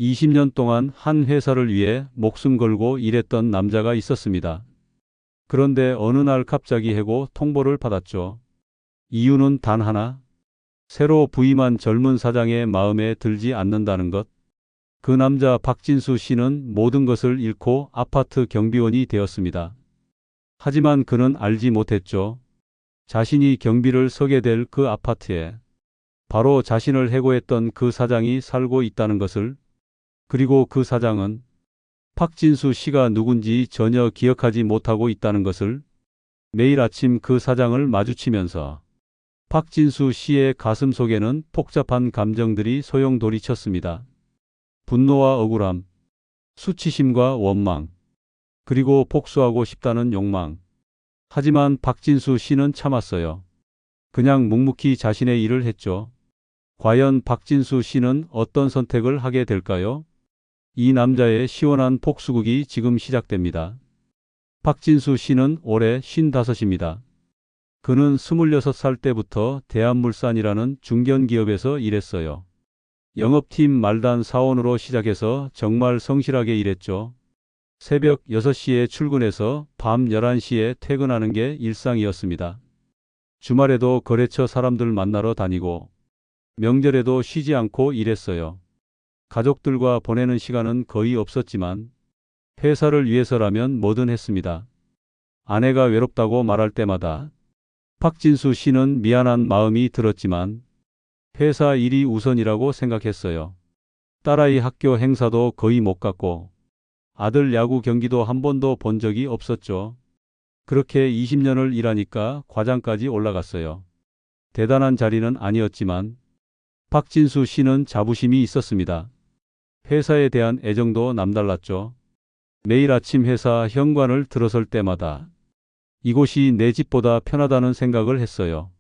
20년 동안 한 회사를 위해 목숨 걸고 일했던 남자가 있었습니다. 그런데 어느 날 갑자기 해고 통보를 받았죠. 이유는 단 하나. 새로 부임한 젊은 사장의 마음에 들지 않는다는 것. 그 남자 박진수 씨는 모든 것을 잃고 아파트 경비원이 되었습니다. 하지만 그는 알지 못했죠. 자신이 경비를 서게 될 그 아파트에 바로 자신을 해고했던 그 사장이 살고 있다는 것을. 그리고 그 사장은 박진수 씨가 누군지 전혀 기억하지 못하고 있다는 것을. 매일 아침 그 사장을 마주치면서 박진수 씨의 가슴 속에는 복잡한 감정들이 소용돌이쳤습니다. 분노와 억울함, 수치심과 원망, 그리고 복수하고 싶다는 욕망. 하지만 박진수 씨는 참았어요. 그냥 묵묵히 자신의 일을 했죠. 과연 박진수 씨는 어떤 선택을 하게 될까요? 이 남자의 시원한 복수극이 지금 시작됩니다. 박진수 씨는 올해 55입니다. 그는 26살 때부터 대한물산이라는 중견기업에서 일했어요. 영업팀 말단 사원으로 시작해서 정말 성실하게 일했죠. 새벽 6시에 출근해서 밤 11시에 퇴근하는 게 일상이었습니다. 주말에도 거래처 사람들 만나러 다니고 명절에도 쉬지 않고 일했어요. 가족들과 보내는 시간은 거의 없었지만 회사를 위해서라면 뭐든 했습니다. 아내가 외롭다고 말할 때마다 박진수 씨는 미안한 마음이 들었지만 회사 일이 우선이라고 생각했어요. 딸아이 학교 행사도 거의 못 갔고 아들 야구 경기도 한 번도 본 적이 없었죠. 그렇게 20년을 일하니까 과장까지 올라갔어요. 대단한 자리는 아니었지만 박진수 씨는 자부심이 있었습니다. 회사에 대한 애정도 남달랐죠. 매일 아침 회사 현관을 들어설 때마다 이곳이 내 집보다 편하다는 생각을 했어요.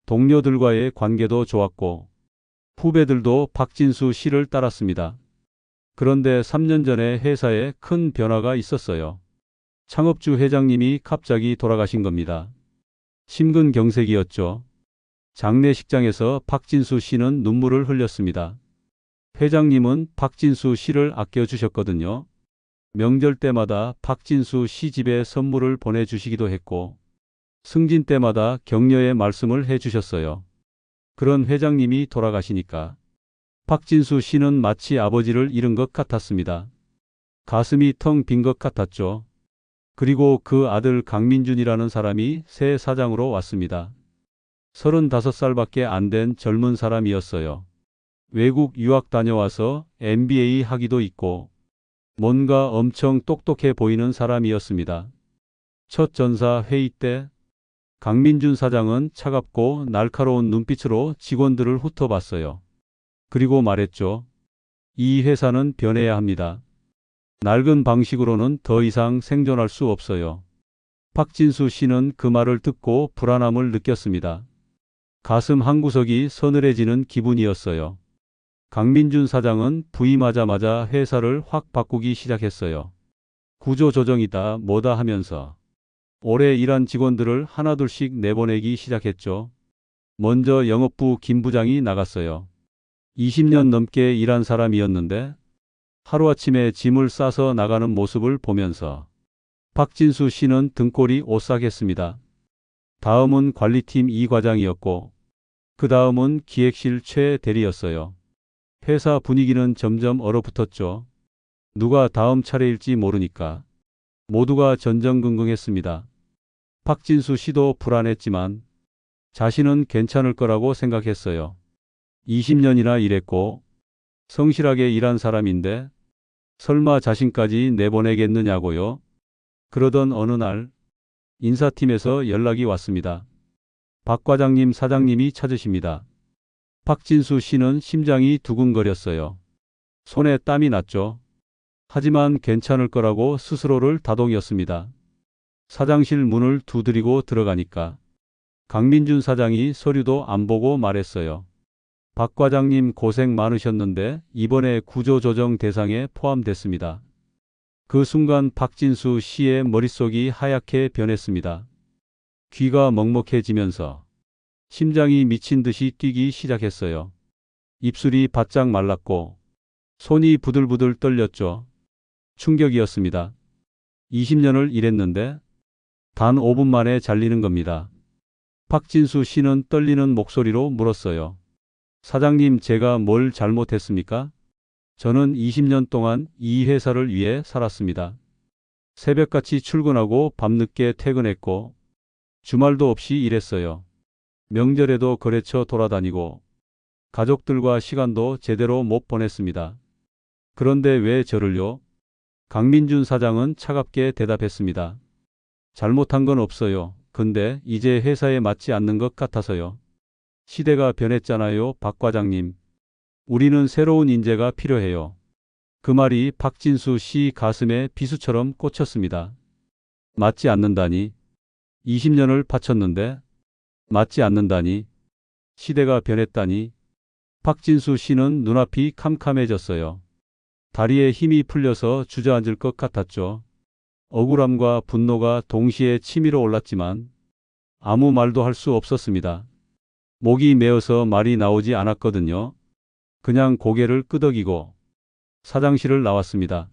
동료들과의 관계도 좋았고 후배들도 박진수 씨를 따랐습니다. 그런데 3년 전에 회사에 큰 변화가 있었어요. 창업주 회장님이 갑자기 돌아가신 겁니다. 심근경색이었죠. 장례식장에서 박진수 씨는 눈물을 흘렸습니다. 회장님은 박진수 씨를 아껴주셨거든요. 명절 때마다 박진수 씨 집에 선물을 보내주시기도 했고 승진 때마다 격려의 말씀을 해주셨어요. 그런 회장님이 돌아가시니까 박진수 씨는 마치 아버지를 잃은 것 같았습니다. 가슴이 텅 빈 것 같았죠. 그리고 그 아들 강민준이라는 사람이 새 사장으로 왔습니다. 35살밖에 안 된 젊은 사람이었어요. 외국 유학 다녀와서 MBA 학위도 있고 뭔가 엄청 똑똑해 보이는 사람이었습니다. 첫 전사 회의 때 강민준 사장은 차갑고 날카로운 눈빛으로 직원들을 훑어봤어요. 그리고 말했죠. 이 회사는 변해야 합니다. 낡은 방식으로는 더 이상 생존할 수 없어요. 박진수 씨는 그 말을 듣고 불안함을 느꼈습니다. 가슴 한구석이 서늘해지는 기분이었어요. 강민준 사장은 부임하자마자 회사를 확 바꾸기 시작했어요. 구조조정이다 뭐다 하면서 오래 일한 직원들을 하나둘씩 내보내기 시작했죠. 먼저 영업부 김 부장이 나갔어요. 20년 넘게 일한 사람이었는데 하루아침에 짐을 싸서 나가는 모습을 보면서 박진수 씨는 등골이 오싹했습니다. 다음은 관리팀 이 과장이었고 그 다음은 기획실 최 대리였어요. 회사 분위기는 점점 얼어붙었죠. 누가 다음 차례일지 모르니까 모두가 전전긍긍했습니다. 박진수 씨도 불안했지만 자신은 괜찮을 거라고 생각했어요. 20년이나 일했고 성실하게 일한 사람인데 설마 자신까지 내보내겠느냐고요. 그러던 어느 날 인사팀에서 연락이 왔습니다. 박 과장님 사장님이 찾으십니다. 박진수 씨는 심장이 두근거렸어요. 손에 땀이 났죠. 하지만 괜찮을 거라고 스스로를 다독였습니다. 사장실 문을 두드리고 들어가니까 강민준 사장이 서류도 안 보고 말했어요. 박 과장님 고생 많으셨는데 이번에 구조조정 대상에 포함됐습니다. 그 순간 박진수 씨의 머릿속이 하얗게 변했습니다. 귀가 먹먹해지면서 심장이 미친 듯이 뛰기 시작했어요. 입술이 바짝 말랐고 손이 부들부들 떨렸죠. 충격이었습니다. 20년을 일했는데 단 5분 만에 잘리는 겁니다. 박진수 씨는 떨리는 목소리로 물었어요. 사장님, 제가 뭘 잘못했습니까? 저는 20년 동안 이 회사를 위해 살았습니다. 새벽같이 출근하고 밤늦게 퇴근했고 주말도 없이 일했어요. 명절에도 거래처 돌아다니고 가족들과 시간도 제대로 못 보냈습니다. 그런데 왜 저를요? 강민준 사장은 차갑게 대답했습니다. 잘못한 건 없어요. 근데 이제 회사에 맞지 않는 것 같아서요. 시대가 변했잖아요, 박 과장님. 우리는 새로운 인재가 필요해요. 그 말이 박진수 씨 가슴에 비수처럼 꽂혔습니다. 맞지 않는다니. 20년을 바쳤는데 맞지 않는다니. 시대가 변했다니. 박진수 씨는 눈앞이 캄캄해졌어요. 다리에 힘이 풀려서 주저앉을 것 같았죠. 억울함과 분노가 동시에 치밀어 올랐지만 아무 말도 할 수 없었습니다. 목이 메어서 말이 나오지 않았거든요. 그냥 고개를 끄덕이고 사장실을 나왔습니다.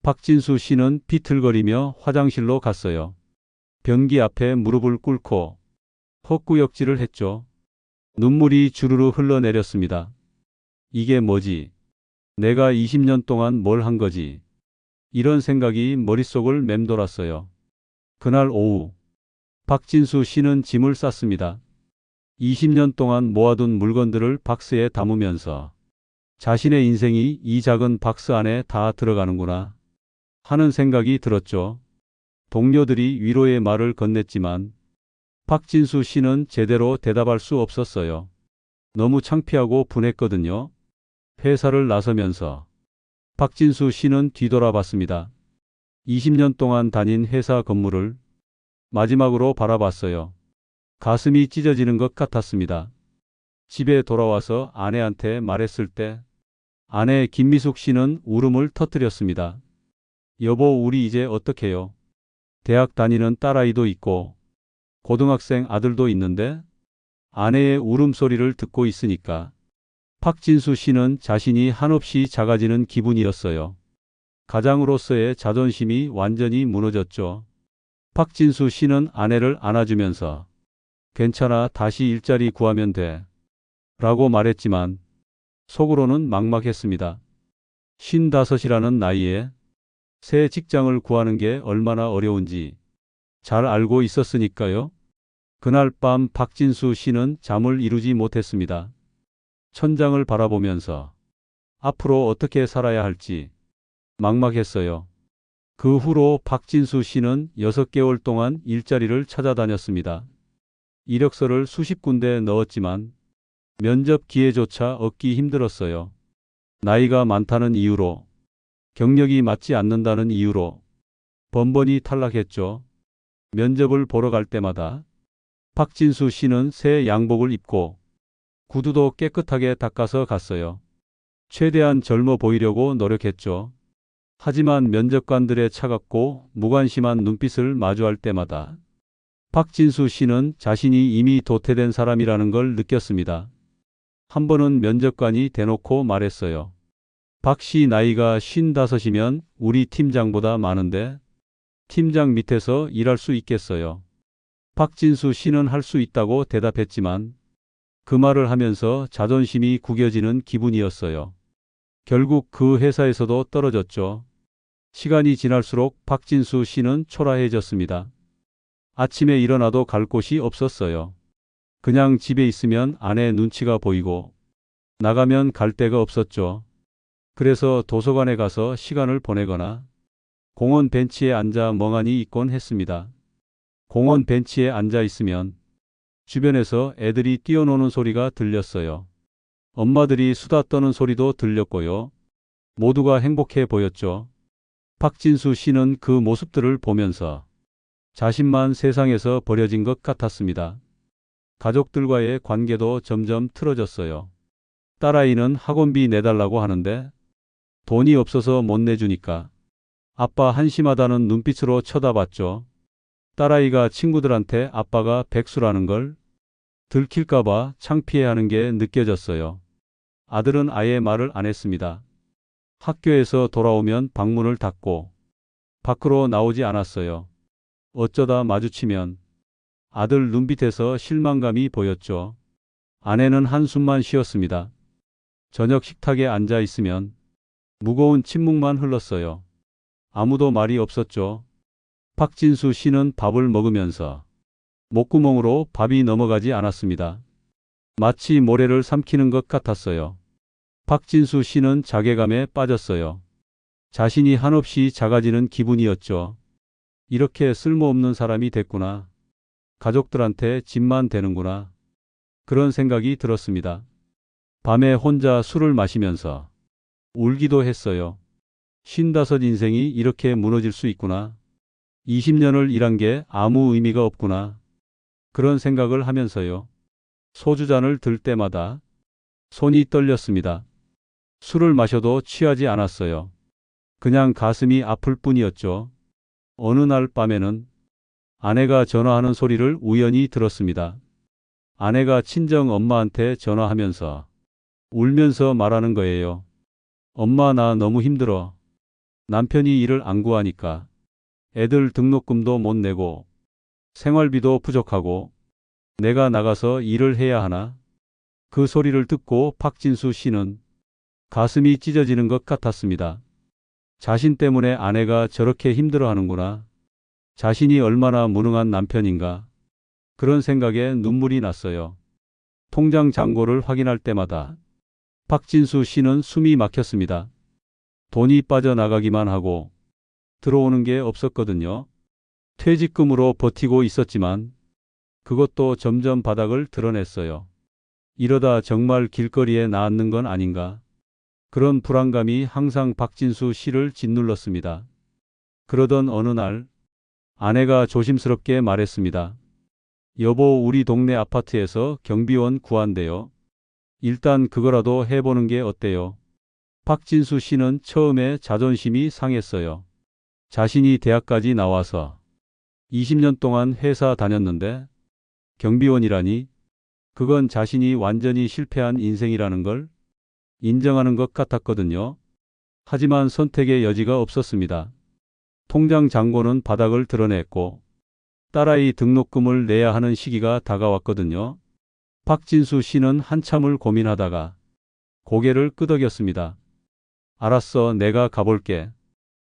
박진수 씨는 비틀거리며 화장실로 갔어요. 변기 앞에 무릎을 꿇고 헛구역질을 했죠. 눈물이 주르르 흘러내렸습니다. 이게 뭐지? 내가 20년 동안 뭘 한 거지? 이런 생각이 머릿속을 맴돌았어요. 그날 오후 박진수 씨는 짐을 쌌습니다. 20년 동안 모아둔 물건들을 박스에 담으면서 자신의 인생이 이 작은 박스 안에 다 들어가는구나 하는 생각이 들었죠. 동료들이 위로의 말을 건넸지만 박진수 씨는 제대로 대답할 수 없었어요. 너무 창피하고 분했거든요. 회사를 나서면서 박진수 씨는 뒤돌아봤습니다. 20년 동안 다닌 회사 건물을 마지막으로 바라봤어요. 가슴이 찢어지는 것 같았습니다. 집에 돌아와서 아내한테 말했을 때 아내 김미숙 씨는 울음을 터뜨렸습니다. 여보, 우리 이제 어떡해요? 대학 다니는 딸아이도 있고 고등학생 아들도 있는데 아내의 울음소리를 듣고 있으니까 박진수 씨는 자신이 한없이 작아지는 기분이었어요. 가장으로서의 자존심이 완전히 무너졌죠. 박진수 씨는 아내를 안아주면서 괜찮아, 다시 일자리 구하면 돼 라고 말했지만 속으로는 막막했습니다. 55이라는 나이에 새 직장을 구하는 게 얼마나 어려운지 잘 알고 있었으니까요. 그날 밤 박진수 씨는 잠을 이루지 못했습니다. 천장을 바라보면서 앞으로 어떻게 살아야 할지 막막했어요. 그 후로 박진수 씨는 6개월 동안 일자리를 찾아다녔습니다. 이력서를 수십 군데 넣었지만 면접 기회조차 얻기 힘들었어요. 나이가 많다는 이유로, 경력이 맞지 않는다는 이유로 번번이 탈락했죠. 면접을 보러 갈 때마다 박진수 씨는 새 양복을 입고 구두도 깨끗하게 닦아서 갔어요. 최대한 젊어 보이려고 노력했죠. 하지만 면접관들의 차갑고 무관심한 눈빛을 마주할 때마다 박진수 씨는 자신이 이미 도태된 사람이라는 걸 느꼈습니다. 한 번은 면접관이 대놓고 말했어요. 박 씨, 나이가 55이면 우리 팀장보다 많은데 팀장 밑에서 일할 수 있겠어요? 박진수 씨는 할 수 있다고 대답했지만 그 말을 하면서 자존심이 구겨지는 기분이었어요. 결국 그 회사에서도 떨어졌죠. 시간이 지날수록 박진수 씨는 초라해졌습니다. 아침에 일어나도 갈 곳이 없었어요. 그냥 집에 있으면 아내 눈치가 보이고 나가면 갈 데가 없었죠. 그래서 도서관에 가서 시간을 보내거나 공원 벤치에 앉아 멍하니 있곤 했습니다. 공원 벤치에 앉아 있으면 주변에서 애들이 뛰어노는 소리가 들렸어요. 엄마들이 수다 떠는 소리도 들렸고요. 모두가 행복해 보였죠. 박진수 씨는 그 모습들을 보면서 자신만 세상에서 버려진 것 같았습니다. 가족들과의 관계도 점점 틀어졌어요. 딸아이는 학원비 내달라고 하는데 돈이 없어서 못 내주니까 아빠 한심하다는 눈빛으로 쳐다봤죠. 딸아이가 친구들한테 아빠가 백수라는 걸 들킬까봐 창피해하는 게 느껴졌어요. 아들은 아예 말을 안 했습니다. 학교에서 돌아오면 방문을 닫고 밖으로 나오지 않았어요. 어쩌다 마주치면 아들 눈빛에서 실망감이 보였죠. 아내는 한숨만 쉬었습니다. 저녁 식탁에 앉아 있으면 무거운 침묵만 흘렀어요. 아무도 말이 없었죠. 박진수 씨는 밥을 먹으면서 목구멍으로 밥이 넘어가지 않았습니다. 마치 모래를 삼키는 것 같았어요. 박진수 씨는 자괴감에 빠졌어요. 자신이 한없이 작아지는 기분이었죠. 이렇게 쓸모없는 사람이 됐구나. 가족들한테 짐만 되는구나. 그런 생각이 들었습니다. 밤에 혼자 술을 마시면서 울기도 했어요. 55 인생이 이렇게 무너질 수 있구나. 20년을 일한 게 아무 의미가 없구나. 그런 생각을 하면서요. 소주잔을 들 때마다 손이 떨렸습니다. 술을 마셔도 취하지 않았어요. 그냥 가슴이 아플 뿐이었죠. 어느 날 밤에는 아내가 전화하는 소리를 우연히 들었습니다. 아내가 친정 엄마한테 전화하면서 울면서 말하는 거예요. 엄마, 나 너무 힘들어. 남편이 일을 안 구하니까 애들 등록금도 못 내고 생활비도 부족하고 내가 나가서 일을 해야 하나? 그 소리를 듣고 박진수 씨는 가슴이 찢어지는 것 같았습니다. 자신 때문에 아내가 저렇게 힘들어하는구나. 자신이 얼마나 무능한 남편인가. 그런 생각에 눈물이 났어요. 통장 잔고를 확인할 때마다 박진수 씨는 숨이 막혔습니다. 돈이 빠져나가기만 하고 들어오는 게 없었거든요. 퇴직금으로 버티고 있었지만 그것도 점점 바닥을 드러냈어요. 이러다 정말 길거리에 나앉는 건 아닌가. 그런 불안감이 항상 박진수 씨를 짓눌렀습니다. 그러던 어느 날 아내가 조심스럽게 말했습니다. 여보, 우리 동네 아파트에서 경비원 구한대요. 일단 그거라도 해보는 게 어때요? 박진수 씨는 처음에 자존심이 상했어요. 자신이 대학까지 나와서 20년 동안 회사 다녔는데 경비원이라니? 그건 자신이 완전히 실패한 인생이라는 걸 인정하는 것 같았거든요. 하지만 선택의 여지가 없었습니다. 통장 잔고는 바닥을 드러냈고 딸아이 등록금을 내야 하는 시기가 다가왔거든요. 박진수 씨는 한참을 고민하다가 고개를 끄덕였습니다. 알았어, 내가 가볼게.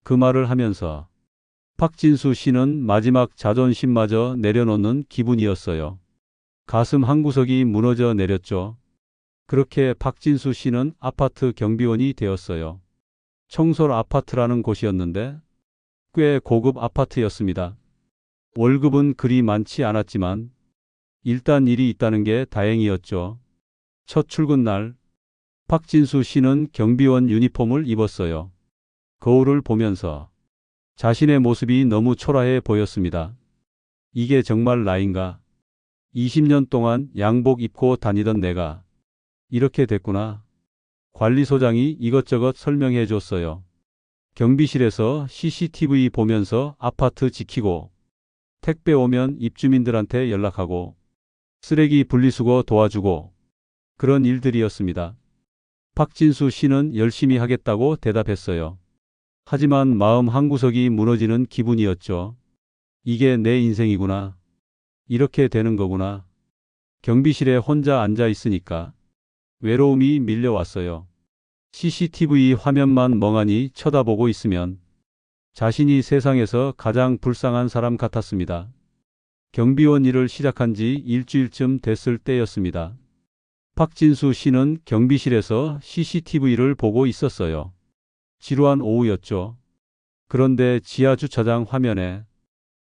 그 말을 하면서 박진수 씨는 마지막 자존심마저 내려놓는 기분이었어요. 가슴 한구석이 무너져 내렸죠. 그렇게 박진수 씨는 아파트 경비원이 되었어요. 청솔 아파트라는 곳이었는데 꽤 고급 아파트였습니다. 월급은 그리 많지 않았지만 일단 일이 있다는 게 다행이었죠. 첫 출근 날 박진수 씨는 경비원 유니폼을 입었어요. 거울을 보면서 자신의 모습이 너무 초라해 보였습니다. 이게 정말 나인가? 20년 동안 양복 입고 다니던 내가 이렇게 됐구나. 관리소장이 이것저것 설명해 줬어요. 경비실에서 CCTV 보면서 아파트 지키고 택배 오면 입주민들한테 연락하고 쓰레기 분리수거 도와주고 그런 일들이었습니다. 박진수 씨는 열심히 하겠다고 대답했어요. 하지만 마음 한구석이 무너지는 기분이었죠. 이게 내 인생이구나. 이렇게 되는 거구나. 경비실에 혼자 앉아 있으니까 외로움이 밀려왔어요. CCTV 화면만 멍하니 쳐다보고 있으면 자신이 세상에서 가장 불쌍한 사람 같았습니다. 경비원 일을 시작한 지 일주일쯤 됐을 때였습니다. 박진수 씨는 경비실에서 CCTV를 보고 있었어요. 지루한 오후였죠. 그런데 지하 주차장 화면에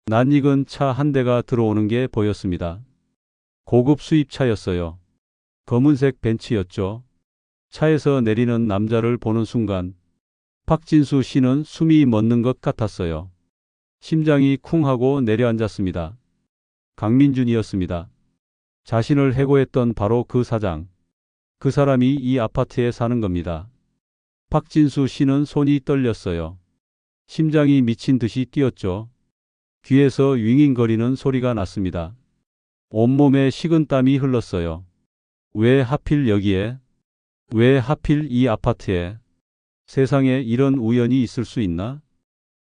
낯익은 차 한 대가 들어오는 게 보였습니다. 고급 수입차였어요. 검은색 벤츠였죠. 차에서 내리는 남자를 보는 순간 박진수 씨는 숨이 멎는 것 같았어요. 심장이 쿵 하고 내려앉았습니다. 강민준이었습니다. 자신을 해고했던 바로 그 사장. 그 사람이 이 아파트에 사는 겁니다. 박진수 씨는 손이 떨렸어요. 심장이 미친 듯이 뛰었죠. 귀에서 윙윙거리는 소리가 났습니다. 온몸에 식은땀이 흘렀어요. 왜 하필 여기에? 왜 하필 이 아파트에? 세상에 이런 우연이 있을 수 있나?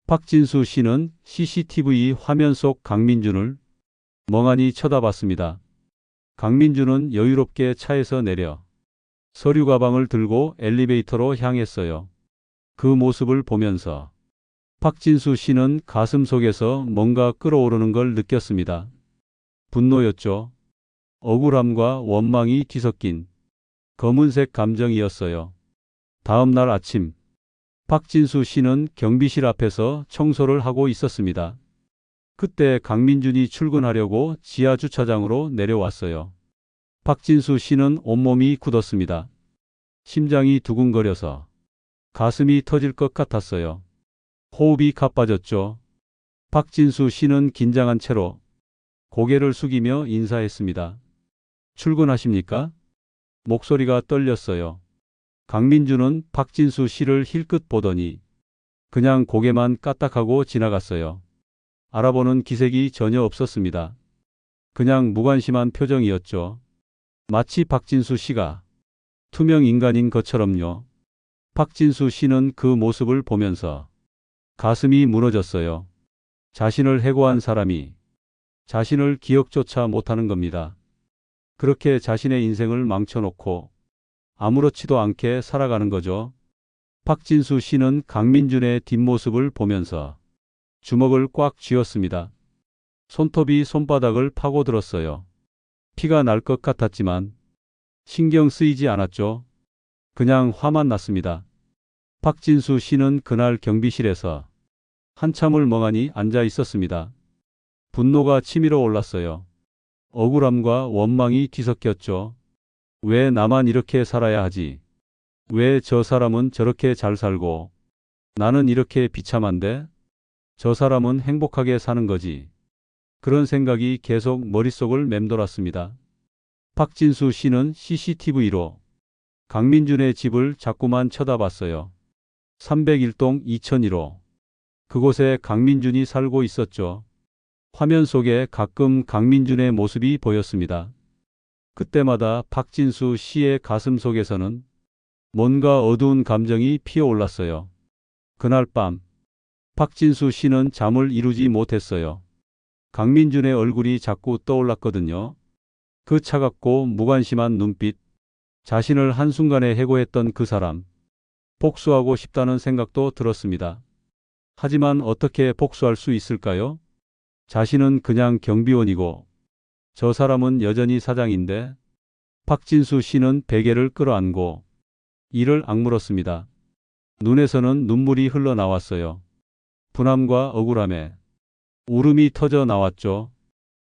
박진수 씨는 CCTV 화면 속 강민준을 멍하니 쳐다봤습니다. 강민준은 여유롭게 차에서 내려 서류 가방을 들고 엘리베이터로 향했어요. 그 모습을 보면서 박진수 씨는 가슴 속에서 뭔가 끓어오르는 걸 느꼈습니다. 분노였죠. 억울함과 원망이 뒤섞인 검은색 감정이었어요. 다음 날 아침, 박진수 씨는 경비실 앞에서 청소를 하고 있었습니다. 그때 강민준이 출근하려고 지하 주차장으로 내려왔어요. 박진수 씨는 온몸이 굳었습니다. 심장이 두근거려서 가슴이 터질 것 같았어요. 호흡이 가빠졌죠. 박진수 씨는 긴장한 채로 고개를 숙이며 인사했습니다. 출근하십니까? 목소리가 떨렸어요. 강민준은 박진수 씨를 힐끗 보더니 그냥 고개만 까딱하고 지나갔어요. 알아보는 기색이 전혀 없었습니다. 그냥 무관심한 표정이었죠. 마치 박진수 씨가 투명 인간인 것처럼요. 박진수 씨는 그 모습을 보면서 가슴이 무너졌어요. 자신을 해고한 사람이 자신을 기억조차 못하는 겁니다. 그렇게 자신의 인생을 망쳐놓고 아무렇지도 않게 살아가는 거죠. 박진수 씨는 강민준의 뒷모습을 보면서 주먹을 꽉 쥐었습니다. 손톱이 손바닥을 파고들었어요. 피가 날 것 같았지만 신경 쓰이지 않았죠. 그냥 화만 났습니다. 박진수 씨는 그날 경비실에서 한참을 멍하니 앉아 있었습니다. 분노가 치밀어 올랐어요. 억울함과 원망이 뒤섞였죠. 왜 나만 이렇게 살아야 하지? 왜 저 사람은 저렇게 잘 살고 나는 이렇게 비참한데? 저 사람은 행복하게 사는 거지. 그런 생각이 계속 머릿속을 맴돌았습니다. 박진수 씨는 CCTV로 강민준의 집을 자꾸만 쳐다봤어요. 301동 2001호. 그곳에 강민준이 살고 있었죠. 화면 속에 가끔 강민준의 모습이 보였습니다. 그때마다 박진수 씨의 가슴 속에서는 뭔가 어두운 감정이 피어올랐어요. 그날 밤, 박진수 씨는 잠을 이루지 못했어요. 강민준의 얼굴이 자꾸 떠올랐거든요. 그 차갑고 무관심한 눈빛, 자신을 한순간에 해고했던 그 사람, 복수하고 싶다는 생각도 들었습니다. 하지만 어떻게 복수할 수 있을까요? 자신은 그냥 경비원이고 저 사람은 여전히 사장인데. 박진수 씨는 베개를 끌어안고 이를 악물었습니다. 눈에서는 눈물이 흘러나왔어요. 분함과 억울함에 울음이 터져 나왔죠.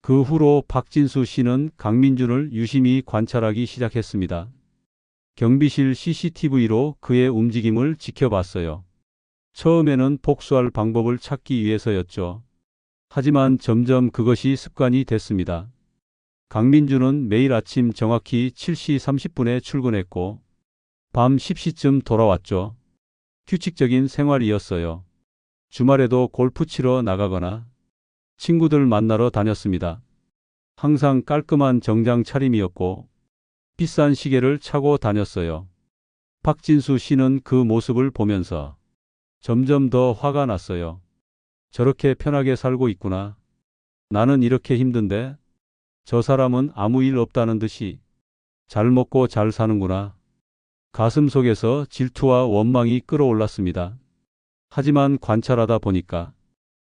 그 후로 박진수 씨는 강민준을 유심히 관찰하기 시작했습니다. 경비실 CCTV로 그의 움직임을 지켜봤어요. 처음에는 복수할 방법을 찾기 위해서였죠. 하지만 점점 그것이 습관이 됐습니다. 강민준은 매일 아침 정확히 7시 30분에 출근했고 밤 10시쯤 돌아왔죠. 규칙적인 생활이었어요. 주말에도 골프 치러 나가거나 친구들 만나러 다녔습니다. 항상 깔끔한 정장 차림이었고 비싼 시계를 차고 다녔어요. 박진수 씨는 그 모습을 보면서 점점 더 화가 났어요. 저렇게 편하게 살고 있구나. 나는 이렇게 힘든데 저 사람은 아무 일 없다는 듯이 잘 먹고 잘 사는구나. 가슴 속에서 질투와 원망이 끌어올랐습니다. 하지만 관찰하다 보니까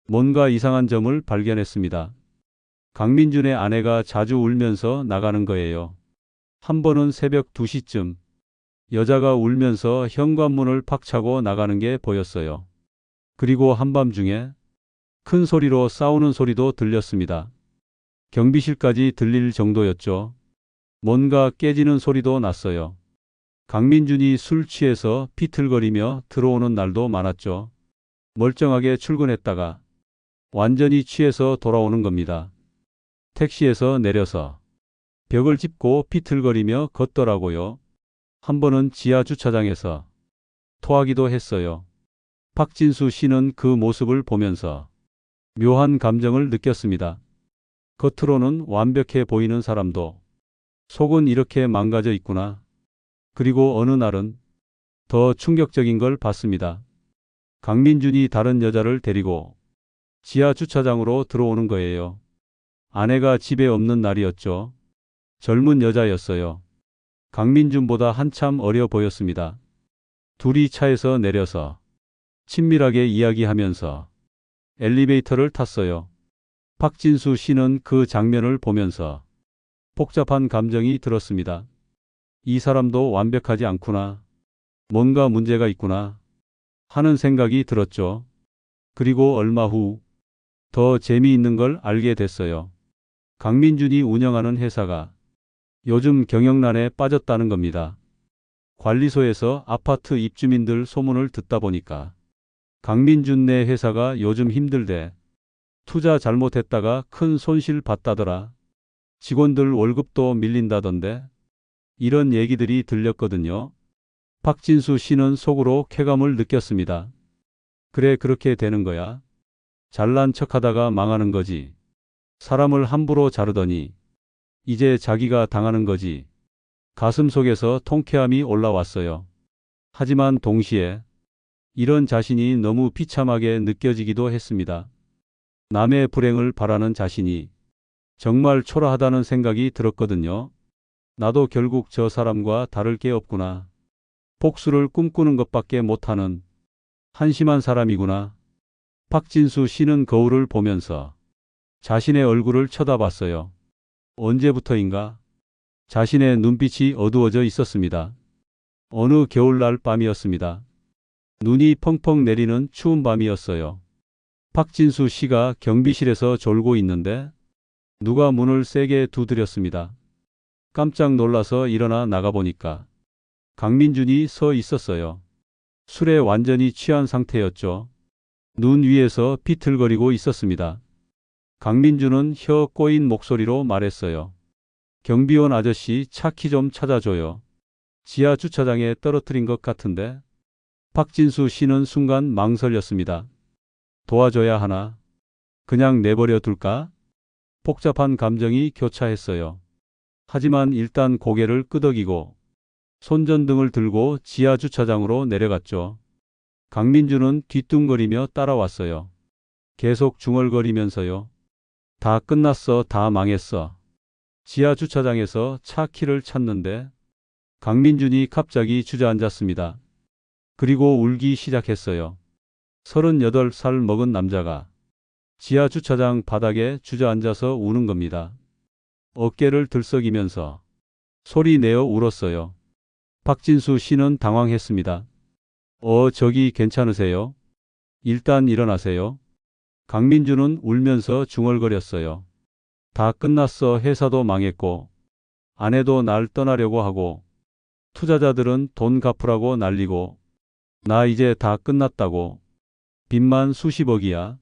뭔가 이상한 점을 발견했습니다. 강민준의 아내가 자주 울면서 나가는 거예요. 한 번은 새벽 2시쯤 여자가 울면서 현관문을 팍 차고 나가는 게 보였어요. 그리고 한밤중에 큰 소리로 싸우는 소리도 들렸습니다. 경비실까지 들릴 정도였죠. 뭔가 깨지는 소리도 났어요. 강민준이 술 취해서 비틀거리며 들어오는 날도 많았죠. 멀쩡하게 출근했다가 완전히 취해서 돌아오는 겁니다. 택시에서 내려서 벽을 짚고 비틀거리며 걷더라고요. 한 번은 지하 주차장에서 토하기도 했어요. 박진수 씨는 그 모습을 보면서 묘한 감정을 느꼈습니다. 겉으로는 완벽해 보이는 사람도 속은 이렇게 망가져 있구나. 그리고 어느 날은 더 충격적인 걸 봤습니다. 강민준이 다른 여자를 데리고 지하 주차장으로 들어오는 거예요. 아내가 집에 없는 날이었죠. 젊은 여자였어요. 강민준보다 한참 어려 보였습니다. 둘이 차에서 내려서 친밀하게 이야기하면서 엘리베이터를 탔어요. 박진수 씨는 그 장면을 보면서 복잡한 감정이 들었습니다. 이 사람도 완벽하지 않구나. 뭔가 문제가 있구나 하는 생각이 들었죠. 그리고 얼마 후 더 재미있는 걸 알게 됐어요. 강민준이 운영하는 회사가 요즘 경영난에 빠졌다는 겁니다. 관리소에서 아파트 입주민들 소문을 듣다 보니까 강민준 네 회사가 요즘 힘들대. 투자 잘못했다가 큰 손실 봤다더라. 직원들 월급도 밀린다던데. 이런 얘기들이 들렸거든요. 박진수 씨는 속으로 쾌감을 느꼈습니다. 그래, 그렇게 되는 거야. 잘난 척하다가 망하는 거지. 사람을 함부로 자르더니 이제 자기가 당하는 거지. 가슴속에서 통쾌함이 올라왔어요. 하지만 동시에 이런 자신이 너무 비참하게 느껴지기도 했습니다. 남의 불행을 바라는 자신이 정말 초라하다는 생각이 들었거든요. 나도 결국 저 사람과 다를 게 없구나. 복수를 꿈꾸는 것밖에 못하는 한심한 사람이구나. 박진수 씨는 거울을 보면서 자신의 얼굴을 쳐다봤어요. 언제부터인가 자신의 눈빛이 어두워져 있었습니다. 어느 겨울날 밤이었습니다. 눈이 펑펑 내리는 추운 밤이었어요. 박진수 씨가 경비실에서 졸고 있는데 누가 문을 세게 두드렸습니다. 깜짝 놀라서 일어나 나가보니까 강민준이 서 있었어요. 술에 완전히 취한 상태였죠. 눈 위에서 비틀거리고 있었습니다. 강민준은 혀 꼬인 목소리로 말했어요. 경비원 아저씨, 차 키 좀 찾아줘요. 지하 주차장에 떨어뜨린 것 같은데. 박진수 씨는 순간 망설였습니다. 도와줘야 하나? 그냥 내버려 둘까? 복잡한 감정이 교차했어요. 하지만 일단 고개를 끄덕이고 손전등을 들고 지하 주차장으로 내려갔죠. 강민준은 뒤뚱거리며 따라왔어요. 계속 중얼거리면서요. 다 끝났어, 다 망했어. 지하 주차장에서 차 키를 찾는데 강민준이 갑자기 주저앉았습니다. 그리고 울기 시작했어요. 38살 먹은 남자가 지하 주차장 바닥에 주저앉아서 우는 겁니다. 어깨를 들썩이면서 소리 내어 울었어요. 박진수 씨는 당황했습니다. 저기 괜찮으세요? 일단 일어나세요. 강민준은 울면서 중얼거렸어요. 다 끝났어. 회사도 망했고 아내도 날 떠나려고 하고 투자자들은 돈 갚으라고 난리고 나 이제 다 끝났다고. 빚만 수십억이야.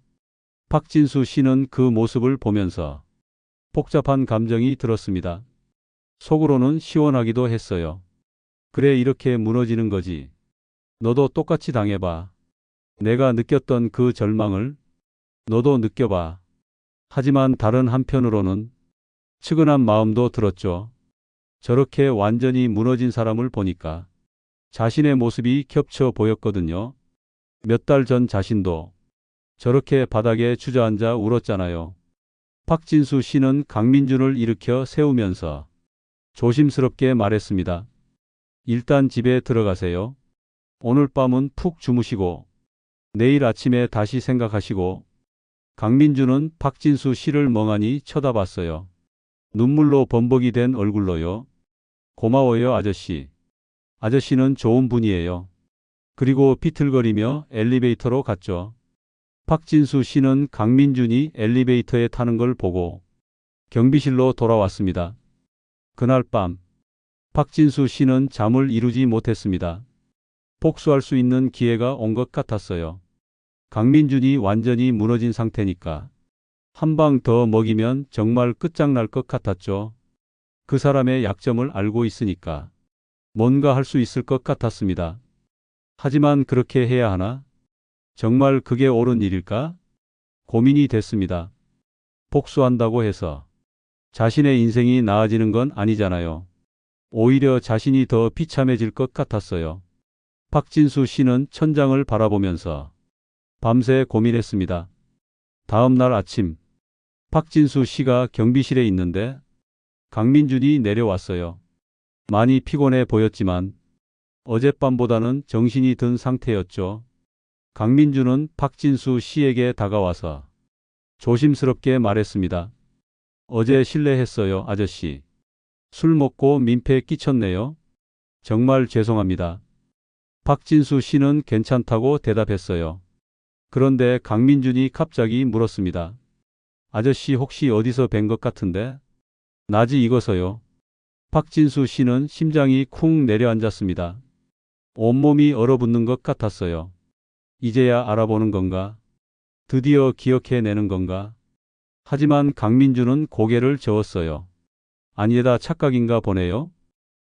박진수 씨는 그 모습을 보면서 복잡한 감정이 들었습니다. 속으로는 시원하기도 했어요. 그래, 이렇게 무너지는 거지. 너도 똑같이 당해봐. 내가 느꼈던 그 절망을 너도 느껴봐. 하지만 다른 한편으로는 측은한 마음도 들었죠. 저렇게 완전히 무너진 사람을 보니까 자신의 모습이 겹쳐 보였거든요. 몇 달 전 자신도 저렇게 바닥에 주저앉아 울었잖아요. 박진수 씨는 강민준을 일으켜 세우면서 조심스럽게 말했습니다. 일단 집에 들어가세요. 오늘 밤은 푹 주무시고 내일 아침에 다시 생각하시고. 강민준은 박진수 씨를 멍하니 쳐다봤어요. 눈물로 범벅이 된 얼굴로요. 고마워요, 아저씨. 아저씨는 좋은 분이에요. 그리고 비틀거리며 엘리베이터로 갔죠. 박진수 씨는 강민준이 엘리베이터에 타는 걸 보고 경비실로 돌아왔습니다. 그날 밤 박진수 씨는 잠을 이루지 못했습니다. 복수할 수 있는 기회가 온 것 같았어요. 강민준이 완전히 무너진 상태니까 한 방 더 먹이면 정말 끝장날 것 같았죠. 그 사람의 약점을 알고 있으니까 뭔가 할 수 있을 것 같았습니다. 하지만 그렇게 해야 하나? 정말 그게 옳은 일일까? 고민이 됐습니다. 복수한다고 해서 자신의 인생이 나아지는 건 아니잖아요. 오히려 자신이 더 비참해질 것 같았어요. 박진수 씨는 천장을 바라보면서 밤새 고민했습니다. 다음 날 아침, 박진수 씨가 경비실에 있는데 강민준이 내려왔어요. 많이 피곤해 보였지만 어젯밤보다는 정신이 든 상태였죠. 강민준은 박진수 씨에게 다가와서 조심스럽게 말했습니다. 어제 실례했어요, 아저씨. 술 먹고 민폐 끼쳤네요. 정말 죄송합니다. 박진수 씨는 괜찮다고 대답했어요. 그런데 강민준이 갑자기 물었습니다. 아저씨 혹시 어디서 뵌 것 같은데? 나지 익어서요. 박진수 씨는 심장이 쿵 내려앉았습니다. 온몸이 얼어붙는 것 같았어요. 이제야 알아보는 건가? 드디어 기억해내는 건가? 하지만 강민준은 고개를 저었어요. 아니다, 착각인가 보네요.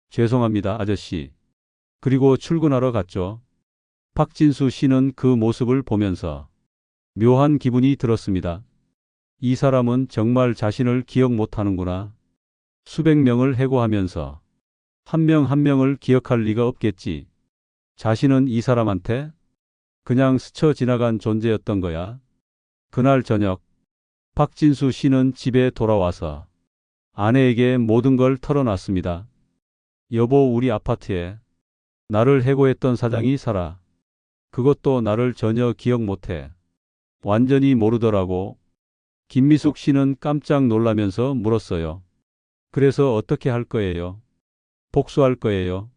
죄송합니다, 아저씨. 그리고 출근하러 갔죠. 박진수 씨는 그 모습을 보면서 묘한 기분이 들었습니다. 이 사람은 정말 자신을 기억 못하는구나. 수백 명을 해고하면서 한 명 한 명을 기억할 리가 없겠지. 자신은 이 사람한테 그냥 스쳐 지나간 존재였던 거야. 그날 저녁, 박진수 씨는 집에 돌아와서 아내에게 모든 걸 털어놨습니다. 여보, 우리 아파트에 나를 해고했던 사장이 살아. 그것도 나를 전혀 기억 못해. 완전히 모르더라고. 김미숙 씨는 깜짝 놀라면서 물었어요. 그래서 어떻게 할 거예요? 복수할 거예요?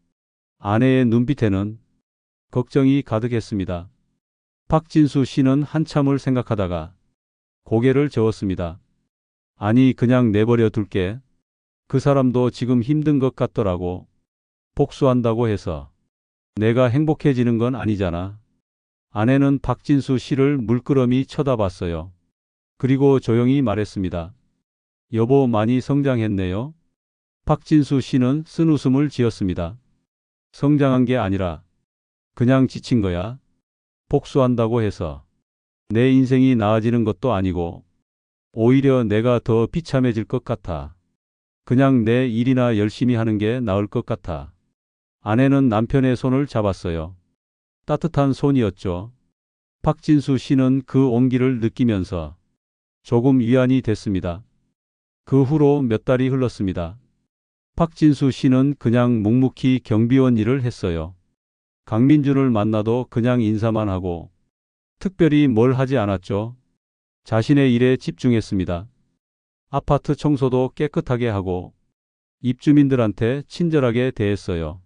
아내의 눈빛에는 걱정이 가득했습니다. 박진수 씨는 한참을 생각하다가 고개를 저었습니다. 아니, 그냥 내버려 둘게. 그 사람도 지금 힘든 것 같더라고. 복수한다고 해서 내가 행복해지는 건 아니잖아. 아내는 박진수 씨를 물끄러미 쳐다봤어요. 그리고 조용히 말했습니다. 여보, 많이 성장했네요. 박진수 씨는 쓴웃음을 지었습니다. 성장한 게 아니라 그냥 지친 거야. 복수한다고 해서 내 인생이 나아지는 것도 아니고 오히려 내가 더 비참해질 것 같아. 그냥 내 일이나 열심히 하는 게 나을 것 같아. 아내는 남편의 손을 잡았어요. 따뜻한 손이었죠. 박진수 씨는 그 온기를 느끼면서 조금 위안이 됐습니다. 그 후로 몇 달이 흘렀습니다. 박진수 씨는 그냥 묵묵히 경비원 일을 했어요. 강민준을 만나도 그냥 인사만 하고 특별히 뭘 하지 않았죠. 자신의 일에 집중했습니다. 아파트 청소도 깨끗하게 하고 입주민들한테 친절하게 대했어요.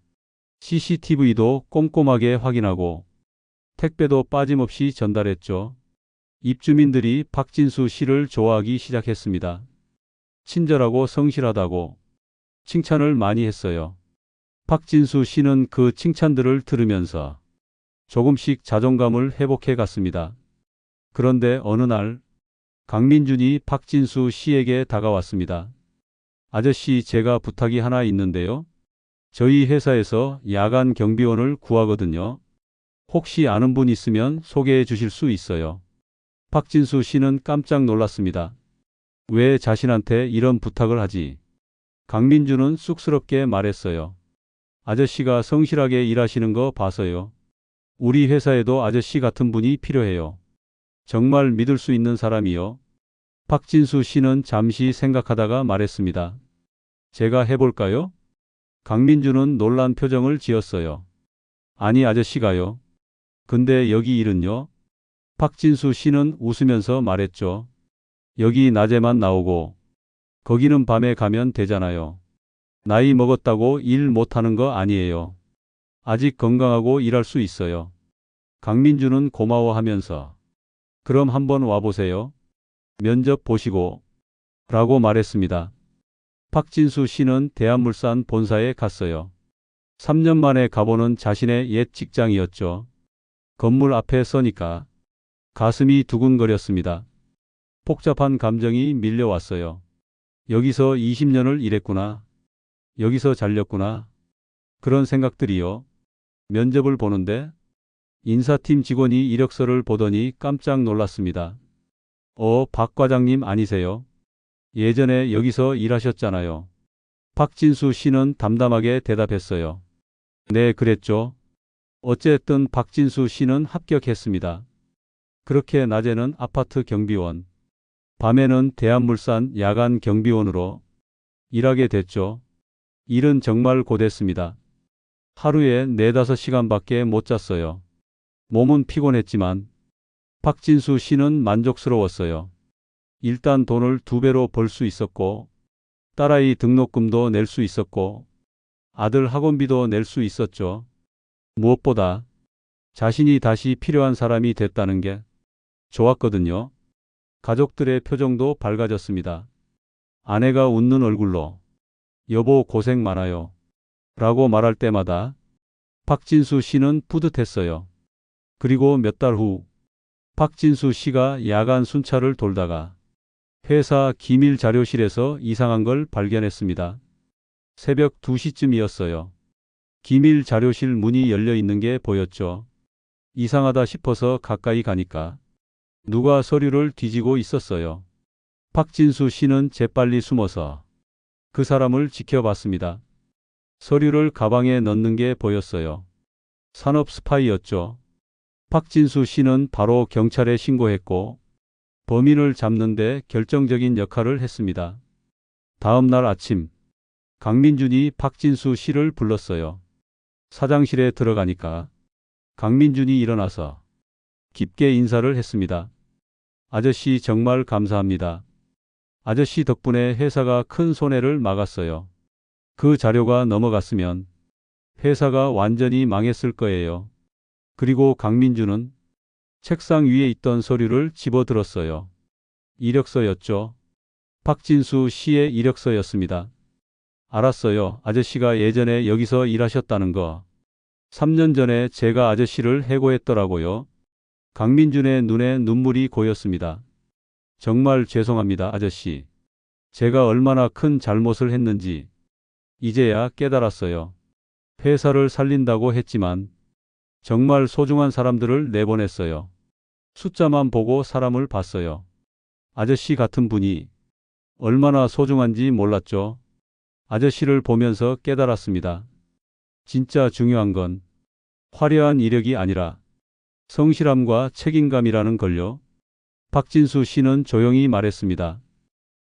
CCTV도 꼼꼼하게 확인하고 택배도 빠짐없이 전달했죠. 입주민들이 박진수 씨를 좋아하기 시작했습니다. 친절하고 성실하다고 칭찬을 많이 했어요. 박진수 씨는 그 칭찬들을 들으면서 조금씩 자존감을 회복해 갔습니다. 그런데 어느 날 강민준이 박진수 씨에게 다가왔습니다. 아저씨, 제가 부탁이 하나 있는데요. 저희 회사에서 야간 경비원을 구하거든요. 혹시 아는 분 있으면 소개해 주실 수 있어요. 박진수 씨는 깜짝 놀랐습니다. 왜 자신한테 이런 부탁을 하지? 강민준은 쑥스럽게 말했어요. 아저씨가 성실하게 일하시는 거 봐서요. 우리 회사에도 아저씨 같은 분이 필요해요. 정말 믿을 수 있는 사람이요. 박진수 씨는 잠시 생각하다가 말했습니다. 제가 해볼까요? 강민준은 놀란 표정을 지었어요. 아니, 아저씨가요. 근데 여기 일은요? 박진수 씨는 웃으면서 말했죠. 여기 낮에만 나오고 거기는 밤에 가면 되잖아요. 나이 먹었다고 일 못하는 거 아니에요. 아직 건강하고 일할 수 있어요. 강민준은 고마워하면서 그럼 한번 와보세요. 면접 보시고 라고 말했습니다. 박진수 씨는 대한물산 본사에 갔어요. 3년 만에 가보는 자신의 옛 직장이었죠. 건물 앞에 서니까 가슴이 두근거렸습니다. 복잡한 감정이 밀려왔어요. 여기서 20년을 일했구나. 여기서 잘렸구나. 그런 생각들이요. 면접을 보는데 인사팀 직원이 이력서를 보더니 깜짝 놀랐습니다. 박 과장님 아니세요? 예전에 여기서 일하셨잖아요. 박진수 씨는 담담하게 대답했어요. 네, 그랬죠. 어쨌든 박진수 씨는 합격했습니다. 그렇게 낮에는 아파트 경비원, 밤에는 대한물산 야간 경비원으로 일하게 됐죠. 일은 정말 고됐습니다. 하루에 4~5시간밖에 못 잤어요. 몸은 피곤했지만 박진수 씨는 만족스러웠어요. 일단 돈을 2배로 벌 수 있었고, 딸아이 등록금도 낼 수 있었고, 아들 학원비도 낼 수 있었죠. 무엇보다 자신이 다시 필요한 사람이 됐다는 게 좋았거든요. 가족들의 표정도 밝아졌습니다. 아내가 웃는 얼굴로 여보 고생 많아요 라고 말할 때마다 박진수 씨는 뿌듯했어요. 그리고 몇 달 후 박진수 씨가 야간 순찰을 돌다가 회사 기밀 자료실에서 이상한 걸 발견했습니다. 새벽 2시쯤이었어요. 기밀 자료실 문이 열려 있는 게 보였죠. 이상하다 싶어서 가까이 가니까 누가 서류를 뒤지고 있었어요. 박진수 씨는 재빨리 숨어서 그 사람을 지켜봤습니다. 서류를 가방에 넣는 게 보였어요. 산업 스파이였죠. 박진수 씨는 바로 경찰에 신고했고 범인을 잡는데 결정적인 역할을 했습니다. 다음 날 아침 강민준이 박진수 씨를 불렀어요. 사장실에 들어가니까 강민준이 일어나서 깊게 인사를 했습니다. 아저씨 정말 감사합니다. 아저씨 덕분에 회사가 큰 손해를 막았어요. 그 자료가 넘어갔으면 회사가 완전히 망했을 거예요. 그리고 강민준은 책상 위에 있던 서류를 집어들었어요. 이력서였죠. 박진수 씨의 이력서였습니다. 알았어요. 아저씨가 예전에 여기서 일하셨다는 거. 3년 전에 제가 아저씨를 해고했더라고요. 강민준의 눈에 눈물이 고였습니다. 정말 죄송합니다, 아저씨. 제가 얼마나 큰 잘못을 했는지 이제야 깨달았어요. 회사를 살린다고 했지만 정말 소중한 사람들을 내보냈어요. 숫자만 보고 사람을 봤어요. 아저씨 같은 분이 얼마나 소중한지 몰랐죠. 아저씨를 보면서 깨달았습니다. 진짜 중요한 건 화려한 이력이 아니라 성실함과 책임감이라는 걸요. 박진수 씨는 조용히 말했습니다.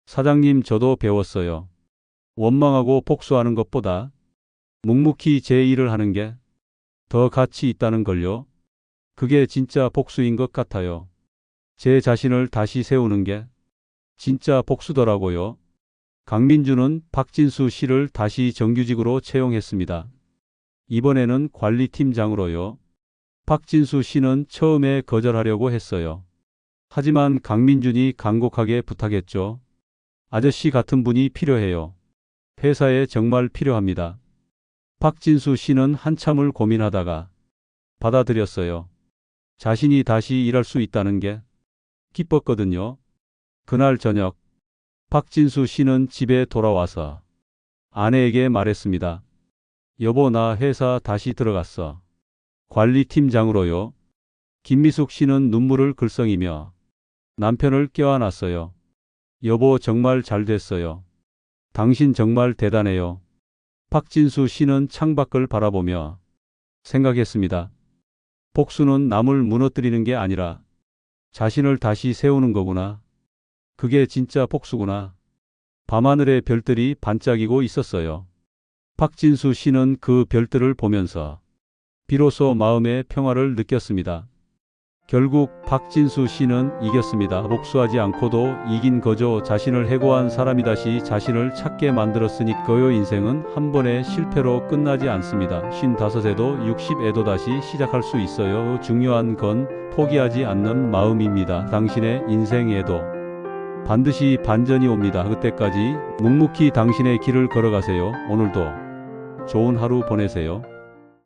사장님, 저도 배웠어요. 원망하고 복수하는 것보다 묵묵히 제 일을 하는 게 더 가치 있다는 걸요. 그게 진짜 복수인 것 같아요. 제 자신을 다시 세우는 게 진짜 복수더라고요. 강민준은 박진수 씨를 다시 정규직으로 채용했습니다. 이번에는 관리팀장으로요. 박진수 씨는 처음에 거절하려고 했어요. 하지만 강민준이 간곡하게 부탁했죠. 아저씨 같은 분이 필요해요. 회사에 정말 필요합니다. 박진수 씨는 한참을 고민하다가 받아들였어요. 자신이 다시 일할 수 있다는 게 기뻤거든요. 그날 저녁 박진수 씨는 집에 돌아와서 아내에게 말했습니다. 여보, 나 회사 다시 들어갔어. 관리팀장으로요. 김미숙 씨는 눈물을 글썽이며 남편을 껴안았어요. 여보, 정말 잘 됐어요. 당신 정말 대단해요. 박진수 씨는 창밖을 바라보며 생각했습니다. 복수는 남을 무너뜨리는 게 아니라 자신을 다시 세우는 거구나. 그게 진짜 복수구나. 밤하늘에 별들이 반짝이고 있었어요. 박진수 씨는 그 별들을 보면서 비로소 마음의 평화를 느꼈습니다. 결국 박진수 씨는 이겼습니다. 복수하지 않고도 이긴 거죠. 자신을 해고한 사람이 다시 자신을 찾게 만들었으니까요. 인생은 한 번의 실패로 끝나지 않습니다. 55에도 60에도 다시 시작할 수 있어요. 중요한 건 포기하지 않는 마음입니다. 당신의 인생에도 반드시 반전이 옵니다. 그때까지 묵묵히 당신의 길을 걸어가세요. 오늘도 좋은 하루 보내세요.